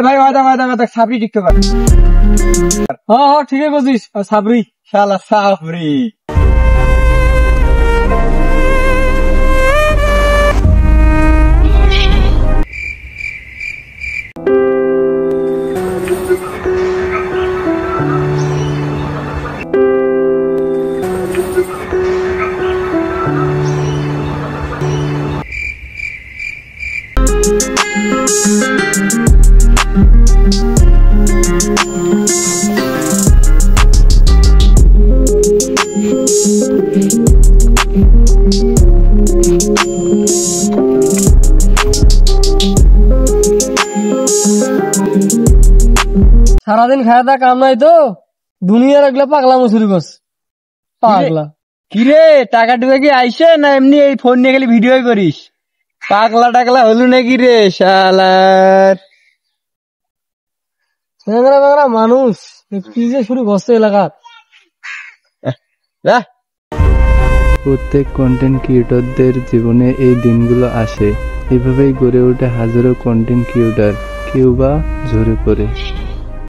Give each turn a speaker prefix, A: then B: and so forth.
A: ভাই ওয়াদা সাবরি টিকটকার। হ্যাঁ ঠিকই বলছিস, সাবরি শালা সাবরি। সারাদিন খাওয়া দাওয়া কাম নাই তো, দুনিয়ার এগুলা পাগলা মশুরি করছ পাগলা। কিরে টাকা টুকা কি আইসে না এমনি এই ফোন নিয়ে গেলে ভিডিও করিস? পাগলা টাগলা হলু নাকি রে শালার? বাংলা মানুষ কি যে শুরু করছে এলাকার।
B: প্রত্যেক কন্টেন্ট ক্রিয়েটরদের জীবনে এই দিনগুলো আসে, এভাবেই গড়ে ওঠে হাজারো কন্টেন্ট ক্রিয়েটর, কেউ বা ঝরে পড়ে।